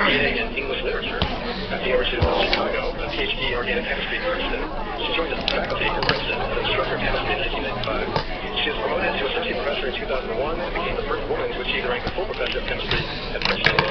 BA in English Literature at the University of Chicago, a PhD in Organic Chemistry at Princeton. She joined the faculty at Princeton as an instructor of chemistry in 1995. She was promoted to associate professor in 2001 and became the first woman to achieve the rank of full professor of chemistry at Princeton in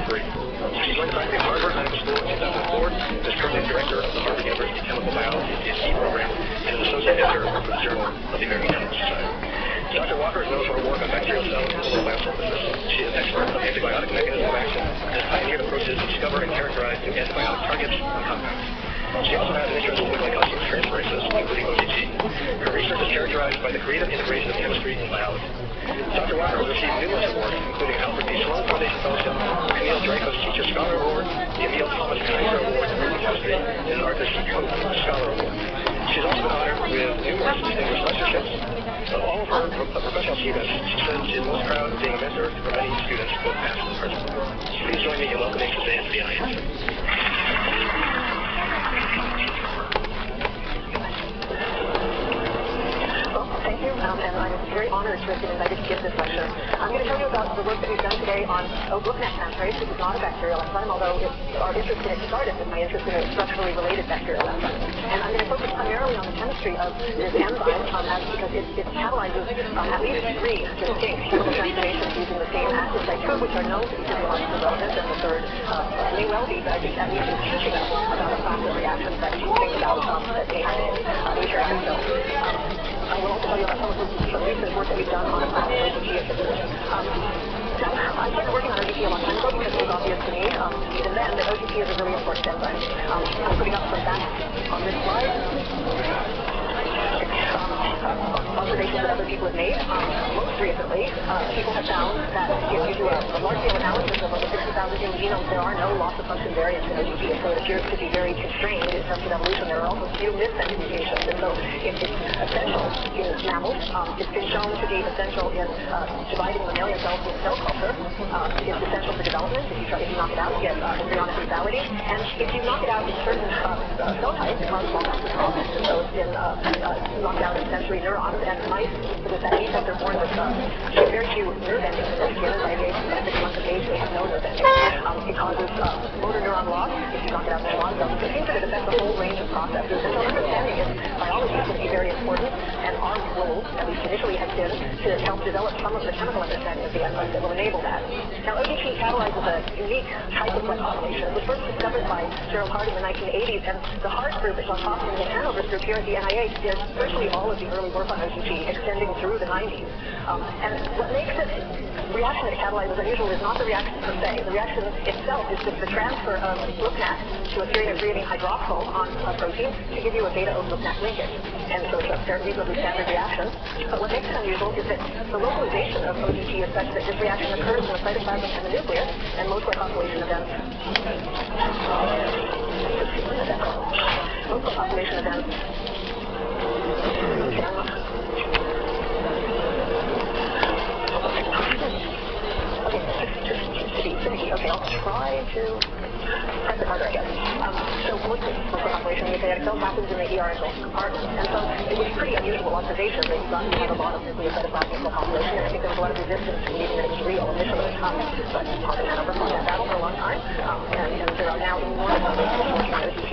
2003. She joined the faculty of Harvard Medical School in 2004 and is currently director of the Harvard University Chemical Biology PhD program and an associate editor of the Journal of the American Chemical Society. Dr. Walker is known for her work on bacterial cells and cell biosynthesis. She is an expert on antibiotic mechanism of action and has pioneered approaches to discover and characterize new antibiotic targets and compounds. She also has an interest in glycosyl transferases, including OGT. Her research is characterized by the creative integration of chemistry and biology. Dr. Walker has received numerous awards, including Alfred P. Sloan Foundation Fellowship, the Camille Dreyfus Teacher Scholar Award, the Emil Thomas Kaiser Award in Early Chemistry, and an Arthur C. Cope Scholar Award. She's also been honored with numerous distinguished lectureships. Of all of her professional achievements, she says she is most proud of being a mentor for many students, both past and present. Please join me in welcoming Suzanne to the audience. Thank you, and I'm very honored to have been invited to give this lecture. I'm going to tell you about the work that we've done today on O-gluconatinase, which is not a bacterial enzyme, although our interest in it started with my interest in a structurally related bacterial enzyme. And I'm going to focus primarily on the chemistry of this enzyme, because it catalyzes at least 3 distinct chemical transformations using the same active site, 2 of which are known to be physiologically relevant, and the third may well be, but I think at least is teaching us about a class of reactions that you think about that may happen in nature. I will also tell you about some of the recent work that we've done on OGT inhibitors. I started working on OGT a long time ago because it was obvious to me, even then, that OGT is a really important enzyme. I'm putting up some facts on this slide. Observations that other people have made. Most recently, people have found that if you do a large-scale analysis of over 60,000 human genomes, there are no loss-of-function variants in OGT, so it appears to be very constrained in terms of evolution. There are also few missense mutations, and so it's essential in mammals. It's been shown to be essential in dividing mammalian cells in cell culture. It's essential for development. If you knock it out, you get embryonic lethality, and if you knock it out in certain cell types, it causes all kinds of problems. And so it's been knocked out in sensory neurons, and mice with that defect are born with very few nerve endings in their skin. By the age of 6 months of age, they have no nerve endings. It causes motor neuron loss if you knock it out in neurons. It seems that it affects a whole range of processes, and so understanding its biology is going to be very important, and our role, at least initially, has been to help develop some of the chemical understanding of the enzyme that will enable that. Now, OGT catalyzes a unique type of glycosylation. It was first discovered by Gerald Hart in the 1980s, and the Hart group, John Hopkins and Hanover's group here at the NIH, did virtually all of the early work on OGT, extending through the 90s. And what makes this reaction that it catalyzes unusual is not the reaction per se. The reaction itself is just the transfer of glucanat to a serine of creating hydroxyl on a protein to give you a beta-O-glucanat linkage. And so it's a reasonably standard reaction. But what makes it unusual is that the localization of OGT is such that this reaction occurs in the cytoplasm and the nucleus, and most glycosylation events Okay, I'll try to press it harder, I guess. So most glycosylation in nucleic cells happens in the ER compartment, and so it was a pretty unusual observation that you had a lot of nucleocytoplasmic glycosylation, and I think there was a lot of resistance to believing that it was real initially. But Hart and Hanover fought that battle for a long time, and there are now enormous numbers of working on OGT.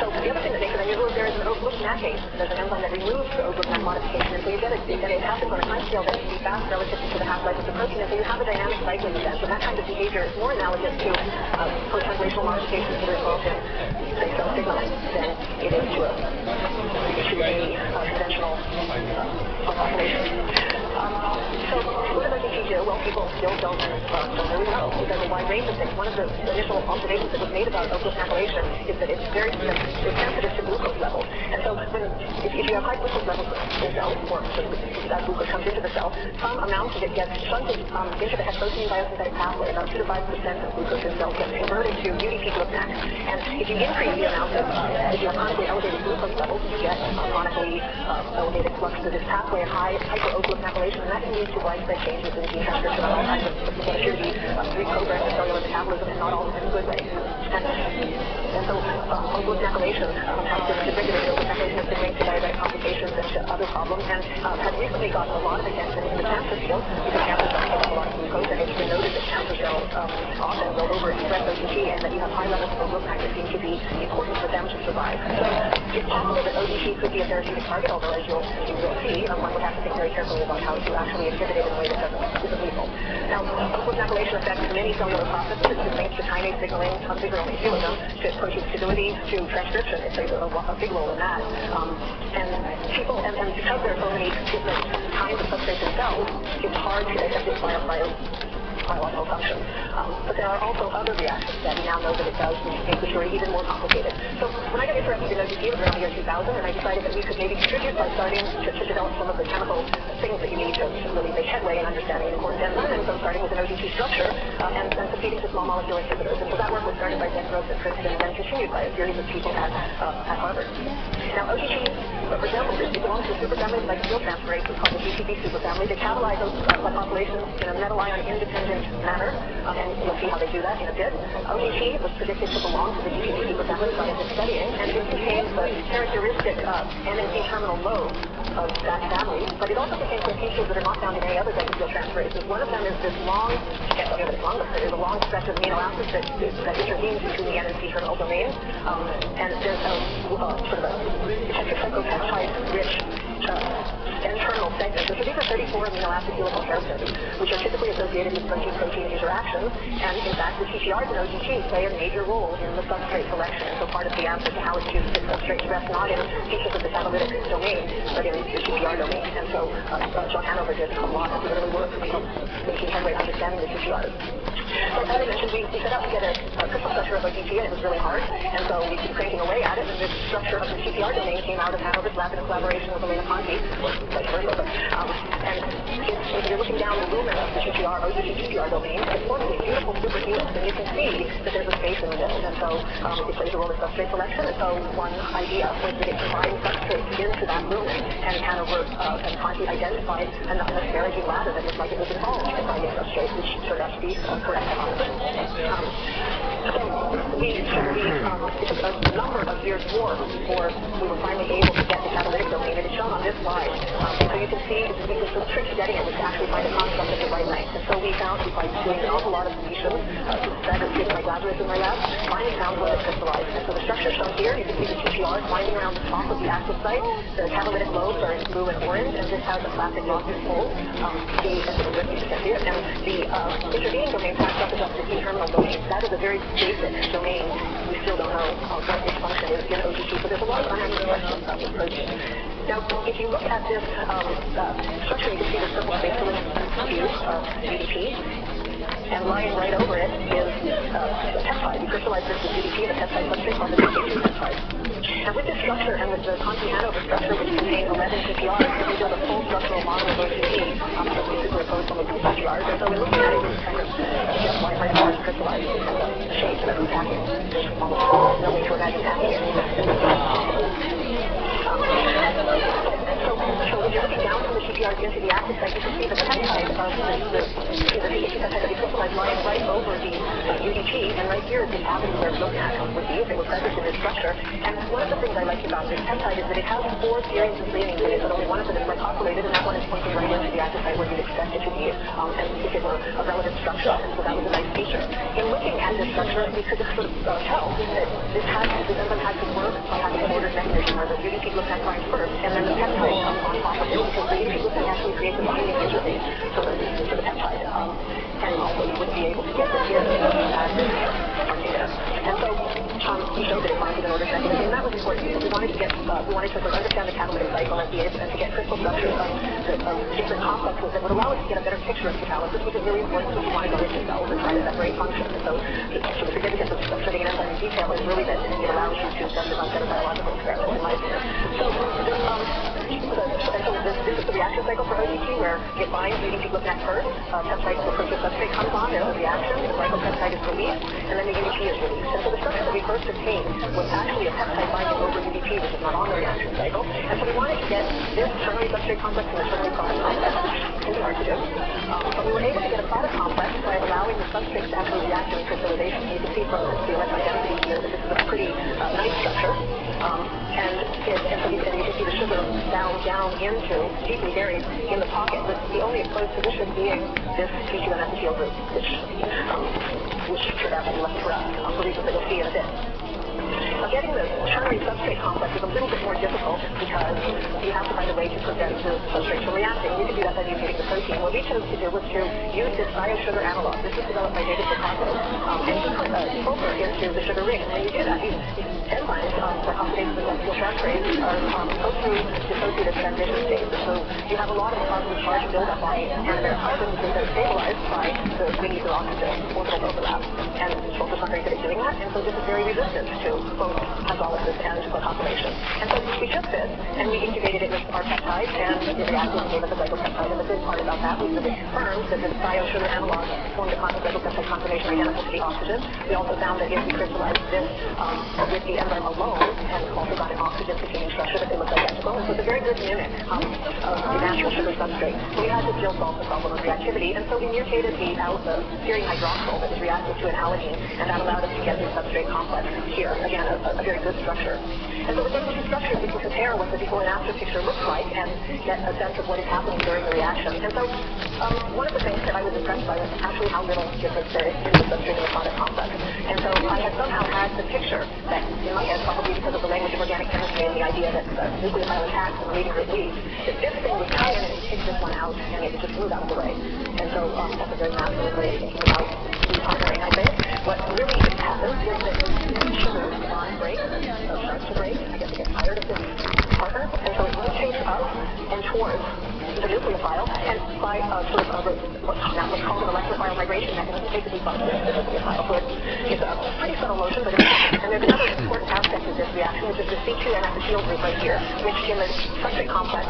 So the other thing that makes it unusual is there is an O-glucanase. There's an enzyme that removes the O-glucanate modification, and so you get it happens on a time scale that can be fast relative to the half-life of the protein, and so you have a dynamic cycling event, and that kind of behavior is more analogous to post-translational modifications that are involved in, say, cell signaling than it is to a conventional glycosylation. So what does OGT do? Well, people still don't really know. It does a wide range of things. One of the initial observations that was made about O-glucosination is that it's very sensitive to glucose levels. And so if you have high glucose levels in the cell, or as glucose comes into the cell, some amount of it gets shunted into the hexokinase biosynthetic pathway. About 2 to 5% of glucose in cells gets converted to UDP-glucanac. And if you increase the amount of, if you have chronically elevated glucose levels, you get chronically elevated flux through this pathway and high hyper-O-glucosination, and that can lead to widespread changes in gene transcription and all kinds of what appear to be reprogrammed in cellular metabolism, and not all of it in a good way. And so O-glucosination has been designated. O-glucosination has been linked to diabetic complications and to other problems, and has recently gotten a lot of attention in the cancer field because cancer cells take up a lot of glucose, and it's been noted that cancer cells often go over overexpress OGG and that you have high levels of overtime that seem to be important for them to survive. So it's possible that OGG could be a therapeutic target, although as you will see, one would have to think very carefully about how to actually inhibit it in a way that isn't lethal. Now, post-methylation affects many cellular processes. It's linked to kinase signaling. These are only a few of them. To protein stability, to transcription. It plays a big role in that. And people, and because there are so many different kinds of substrates in cells, it's hard to identify a biological function. But there are also other reactions that we now know that it does, which are even more complicated. So when I got interested in OGG, it was around the year 2000, and I decided that we could maybe contribute by starting to develop some of the chemical things that you need to really make headway in understanding an important enzyme, and so starting with an OGG structure and succeeding to small molecule inhibitors. And so that work was started by Ben Gross at Princeton and then continued by a series of people at Harvard. Now, OGG resembles, it belongs to a superfamily of methyltransferases called the GTP superfamily. They catalyze those glycosylations in a metal ion independent manner, and you'll see how they do that in a bit. OGG was predicted to belong to the GTP superfamily by his studying, and it contains the characteristic NMP terminal lobe of that family, but it also contains some features that are not found in any other methyltransferases. One of them is this long, you can't tell me that it's long, but there's a long stretch of amino acids that intervenes between the NMP terminal domains, and there's a sort of a tetracyclopeptide-rich N-terminal segments. So these are 34 amino acid helical characters, which are typically associated with protein-protein interactions, and in fact the TTRs in OGG play a major role in the substrate selection. And so part of the answer to how it chooses its substrates rests not in features of the catalytic domain, but in the TTR domain. And so John Hanover did a lot of early work making headway understanding the TTRs. So as I mentioned, we set out to get a crystal structure of OGG, and it was really hard. And so we keep cranking away at it, and this structure of the TTR domain came out of Hanover's lab in collaboration with Elena Conti. And if you're looking down the lumen of the TTR, OGG TTR domain, it forms these beautiful superhelix, and you can see that there's a space in the middle. And so it plays a role in substrate selection. And so one idea was that it combines substrates into that lumen, and Hanover and Conti identified a non-disparaging ladder that looked like it was involved in finding substrates, which turned out to be correct. So it took a number of years more before we were finally able to get the catalytic domain, and it's shown on this slide. So you can see the trick to getting it was to actually find a construct at the right length. And so we found, by doing an awful lot of deletions, that is my graduates in my lab, finally found where it crystallized. And so the structure shown here, you can see the TTRs winding around the top of the active site. The catalytic lobes are in blue and orange, and this has a classic lossless pole. You can see it. And the intervening domain passed up the C-terminal domain. That is a very basic domain. We still don't know what its function is in OGG, but there's a lot of unanswered questions about this protein. Now, if you look at this structure, you can see the purple spaceless fuse of UDP, and lying right over it is a peptide. We crystallized this with UDP and a peptide substrate called the PK2 peptide. And with this structure and with the Conti-Hanover structure, which contains 11 TTRs, we build a full structural model of OGG that we superimpose some of these TTRs. And so we're looking at it as kind of just lying right over it crystallized the shape that we're packing. There's almost no way to imagine packing it. So when you're looking down from the TTRs into the active site, you can see the peptide of the PK2 peptide that we crystallized lying right over the UDP, and right here is the avenue where milkmac would be if it were present in this structure. And one of the things I like about this peptide is that it has 4 serines of threonines in it, but only one of them is glycosylated, and that one is pointing right into the active site where you'd expect it to be, and if it were a relevant structure. And so that was a nice feature. In looking at this structure, we could sort of tell that this enzyme had to work by having an ordered mechanism where the UDP glucan binds first, and then the peptide comes on top of it, because the UDP glucan actually creates a binding interface for the peptide. And also you wouldn't be able to get this here if you had this data. And so we showed that it binds with an ordered mechanism, and that was important because we wanted to sort of understand the catalytic cycle and to get crystal structures of different complexes that would allow us to get a better picture of catalysis, which is really important if you want to go into cells and try to separate functions. And so the significance of studying an enzyme in detail is really that it allows you to justify better biological experiments, in my opinion. So this is the reaction cycle for OGG, where it binds UDP glucan first, peptide to protein substrate comes on, there's a reaction, the glycopeptide is released, and then the UDP is released. And so the structure that we first obtained was actually a peptide binding over UDP, which is not on the reaction cycle. And so we wanted to get this ternary substrate complex and the ternary product complex, which is hard to do. But we were able to get a product complex by allowing the substrates actually react during crystallization. You can see from the electron density here that this is a pretty nice structure. And so you can see the sugar down into, deeply buried in the pocket, with the only exposed position being this P2 and epithelial group, which turned out to be left for us, for reasons that you'll see in a bit. Getting the ternary substrate complex is a little bit more difficult because you have to find a way to prevent the substrate from reacting. You can do that by mutating the protein. What we chose to do was to use this thiosugar analog. This was developed by David Picasso, and he put sulfur into the sugar ring. And when you do that, these enzymes for oxidation of methyl transferase go through dissociative transition states. So you have a lot of positive charge buildup on it, and their carbons are stabilized by the we-ether oxygen orbital overlap. And sulfur's not very good at doing that, and so this is very resistant to both hydrolysis and glycosylation. And so we took this and we incubated it with our peptide, and it reacted and gave us a glycopeptide. And the good part about that was that it confirmed that the thiosugar analog formed a glycopeptide conformation identical to the oxygen. We also found that if we crystallized this with the enzyme alone, and also got an oxygen-containing structure, that they looked identical. And so it's a very good mimic of the natural sugar substrate. So we had to still solve the problem of reactivity, and so we mutated the serine hydroxyl that was reactive to an alanine, and that allowed us to get the substrate complex here. Again, a very good structure. And so with those two structures, we can compare what the before and after picture looks like and get a sense of what is happening during the reaction. And so one of the things that I was impressed by was actually how little difference there is in the substrate and the product complex. And so I had somehow had the picture that in my head, probably because of the language of organic chemistry and the idea that nucleophile attacks and the leading group leads, that this thing would come in and take this one out and it would just move out of the way. And so that's a very masculine way of thinking about partnering, I think. What really happens is that sugar bond breaks, or starts to break. I guess it gets tired of this partner, and so it rotates up and towards the nucleophile, and by sort of what's called an electrophile migration mechanism, it basically bumps into the nucleophile. So it's a pretty subtle motion, but and there's another important aspect of this reaction, which is the C2 and epithelial group right here, which in the substrate complex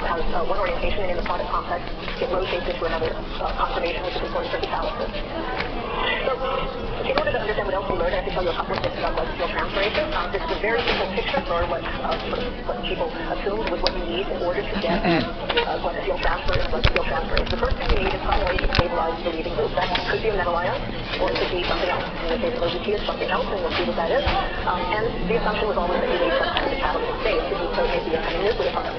has one orientation, and in the product complex it rotates into another conformation, which is important for catalysis. So, in order to understand what else we learned, I have to tell you a couple of things about lysozyl transferases. This is a very simple picture for what people assumed was what you need in order to get lysozyl transferase. The first thing you need is some way to stabilize the leaving group. That could be a metal ion, or it could be something else. In the case of OGT, it's something else, and we'll see what that is. And the assumption was always that you need some kind of catalytic state to deprotonate the incoming nucleophile.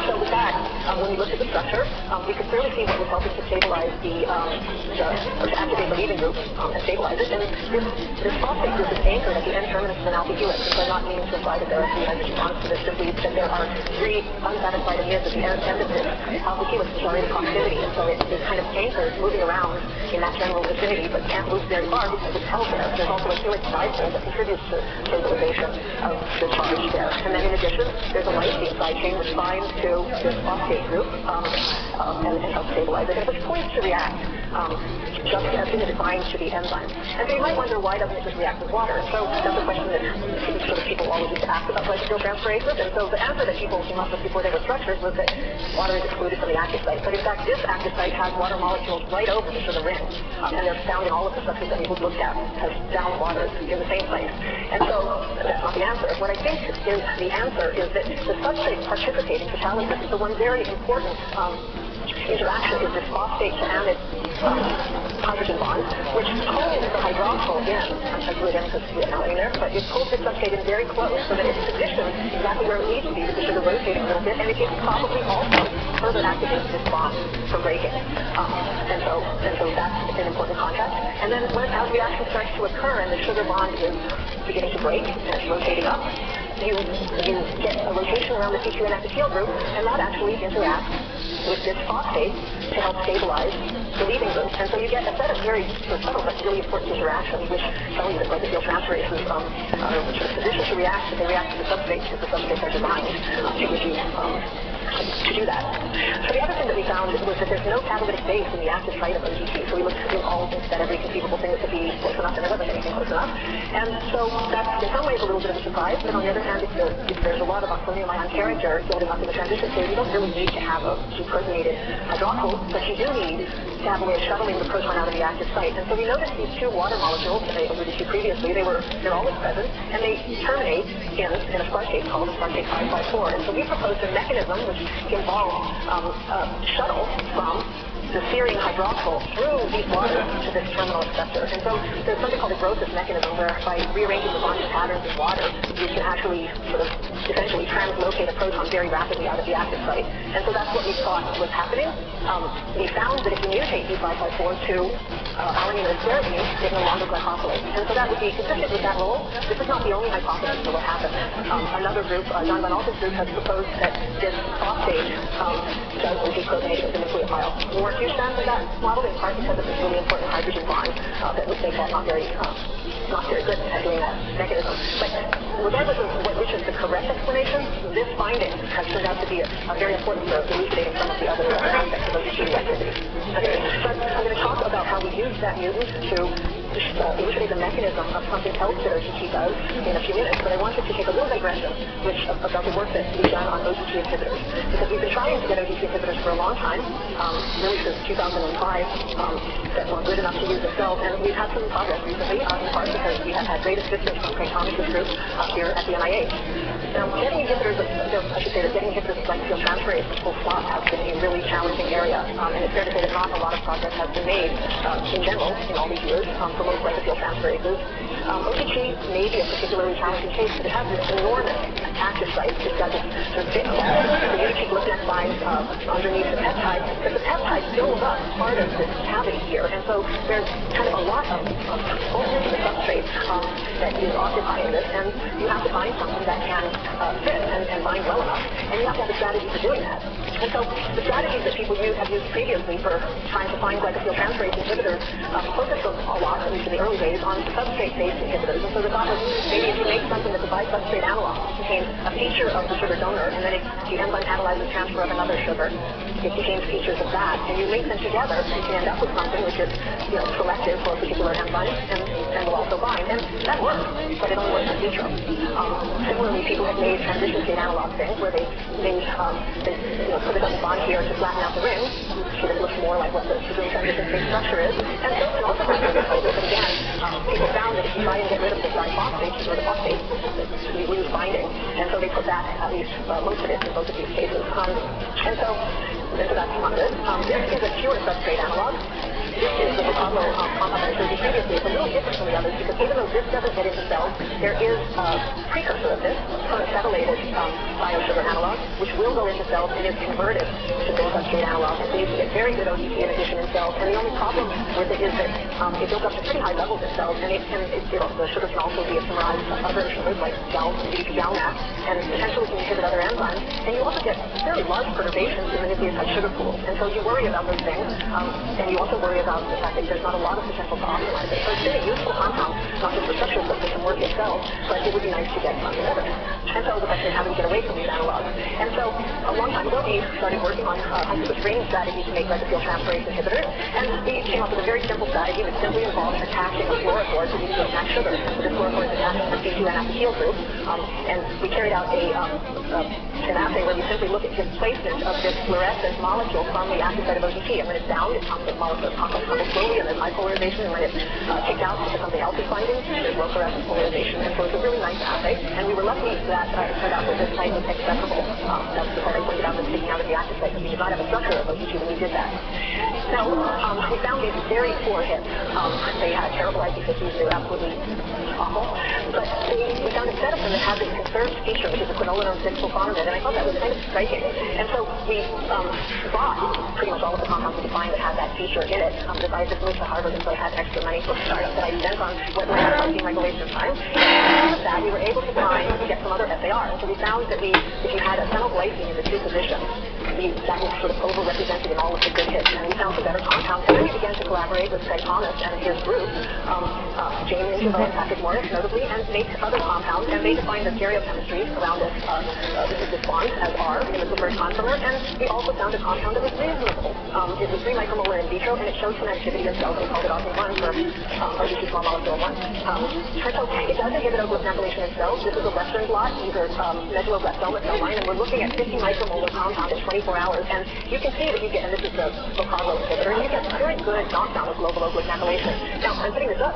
So with that, when we looked at the structure, we could clearly see what was helping to stabilize or to activate the leaving group and stabilize it. And this phosphate group is anchored at the N terminus of an alpha helix. And so I'm not meaning to imply that there are three hydrogen bonds to this, simply that there are three unsatisfied amides at the end of this alpha helix, which are in proximity. And so it is kind of anchored, moving around in that general vicinity, but can't move very far because it's held there. There's also a helix dipole that contributes to stabilization of the charge there. And then in addition, there's a lysine side chain which binds to this phosphate group and helps stabilize it, which points to react just as soon as it binds to the enzyme. And so you might wonder, why doesn't it just react with water? So that's a question that sort of people always used to ask about lysozyl transferases. And so the answer that people came up with before they were structures was that water is excluded from the active site. But in fact, this active site has water molecules right over the sugar ring. And they're found in all of the structures that we've looked at as down water in the same place. And so that's not the answer. What I think is the answer is that the substrate participating catalysis is the one very important interaction is this phosphate to amide hydrogen bond, which pulls the hydroxyl in. I drew it in because it's not in there, but it pulls the substrate in very close so that it's positioned exactly where it needs to be with the sugar rotating a little bit, and it can probably also further activate this bond for breaking. And so that's an important contact. And then as reaction starts to occur and the sugar bond is beginning to break and it's rotating up, you get a rotation around the C2 and epithelial group, and that actually interacts with this phosphate to help stabilize the leaving group. And so you get a set of very subtle but really important interactions which tell you that lysozyl transferases are positioned to react, but they react to the substrate because the substrates are designed to give you to do that. So the other thing that we found was that there's no catalytic base in the active site of OGT. So we looked at all at every conceivable thing that could be close enough, and there wasn't anything close enough. And so that's in some ways a little bit of a surprise, but on the other hand, if there's a lot of oxonium ion character building up in the transition state, you don't really need to have a deprotonated hydroxyl, but you do need to have a way of shuttling the proton out of the active site. And so we noticed these two water molecules that I alluded to previously, they're always present, and they terminate in a aspartate called aspartate 554. And so we proposed a mechanism which involves shuttle from the serine hydroxyl through these waters to this terminal acceptor. And so there's something called a Gross's mechanism where by rearranging the bonding patterns in water, you can actually sort of essentially translocate a proton very rapidly out of the active site. And so that's what we thought was happening. We found that if you mutate D554 to alanine or asparaginine, it no longer glycosylate. And so that would be consistent with that role. This is not the only hypothesis for what happened. Another group, John Van Alten's group, has proposed that this phosphate does induce protonation of the nucleophile. We weren't huge fans of that model, in part because of this really important hydrogen bond that was, they thought, not very good at doing that mechanism. But regardless of which is the correct explanation, this finding has turned out to be a very important for elucidating some of the other aspects of OGT activity. Okay, so I'm going to talk about how we use that mutant to elucidate the mechanism of something else that OGT does in a few minutes, but I wanted to take a little digression about the work that we've done on OGT inhibitors, because we've been trying to get OGT inhibitors for a long time, really since 2005, that were good enough to use themselves, and we've had some progress recently, in part because we have had great assistance from Craig Thomas' group here at the NIH. Now, getting inhibitors of glycosyltransferase full stop has been a really challenging area, and it's fair to say that not a lot of progress has been made in general in all these years for most glycosyltransferases. OGT may be a particularly challenging case, but it has this enormous active site. It's got this sort of big the unique glyconex underneath the peptide, but the peptide fills up part of this cavity here, and so there's kind of a lot of the substrate that is occupying this, and you have to find something that can fit and bind well enough, and you have to have a strategy for doing that. And so the strategies that people have used previously for trying to find glycosyltransferase inhibitors focused a lot, at least in the early days, on substrate-based inhibitors. And so the thought was maybe if you make something that's a bisubstrate analog, contains a feature of the sugar donor, and then if the enzyme catalyzes transfer of another sugar, it contains features of that, and you link them together, you can end up with something which is, selective for a particular enzyme and will also bind. And that works, but it only works in vitro. Similarly, people have made transition state analog things where they put a double bond here to flatten out the ring, so that it looks more like what the sugar transition state structure is. And those can also work in vitro, but again, people found that if you try and get rid of the diphosphate or the phosphate, you lose binding. And so they put that, at least most of it, in both of these cases. And so that's not good. This is a pure substrate analog. This is the Vocablo compound that I showed you previously. It's a little different from the others because even though this doesn't get into cells, there is a precursor of this, acetylated biosugar analog, which will go into cells and is converted to this substrate analog. And so you can get very good OGT inhibition in cells. And the only problem with it is that it builds up to pretty high levels in cells, and the sugar can also be ephemerized to other sugars like GalNAc, and potentially can inhibit other enzymes. And you also get fairly large perturbations in the nucleotide sugar pools. And so you worry about those things, and you also worry about the fact that there's not a lot of potential to optimize it. So it's been a useful compound, not just for structures, but for some work itself, but it would be nice to get some inhibitors. And so the question is how do we get away from these analogs? And so a long time ago, we started working on high-throughput screening strategies to make glycosyltransferase inhibitors, and we came up with a very simple strategy that simply involved attaching a fluorophore to these attack sugars. So this fluorophore is attached to the C2 N-acetyl group, and we carried out an assay where we simply look at displacement of this fluorescent molecule from the active site of OGT, and when it's bound, it comes slowly, and there's high polarization, and when it's kicked out, because something else is binding, there's low fluorescent polarization, and so it's a really nice assay, and we were lucky that it turned out that this site was accessible. That's the part I pointed out that's sticking out of the active site, because we did not have a structure of OGT when we did that. Now, we found these very poor hits. They had terrible IC50s, they were absolutely awful, but we found a set of them that had this conserved feature, which is a quinolone 6-sulfonamide, and I thought that was kind of striking. And so we bought pretty much all of the compounds we could find that had that feature in it. I just moved to Harvard, and so I had extra money for a startup that I spent on what might have seemed like a waste of time. And with that, we were able to get some other SAR. And so we found that if you had a phenylglycine in the two positions, that was sort of overrepresented in all of the good hits. And we found some better compounds. And then we began to collaborate with Craig Thomas and his group, Jane Mincheville and Patrick Morris, notably, and make other compounds. And they defined the stereochemistry around this bond as R in the preferred conformer. And we also found a compound that was reasonable. It was 3 micromolar in vitro, and it showed some activity in cells, and we called it OPTIM1 for OGT small molecule 1. And so it does inhibit glycosylation in cells. This is a Western blot. These are medulloblastoma cell line, and we're looking at 50 micromolar compound in 24 hours. And you can see that you get, and this is the Vocablo inhibitor, and you get very good knockdown of global glycosylation. Now, I'm putting this up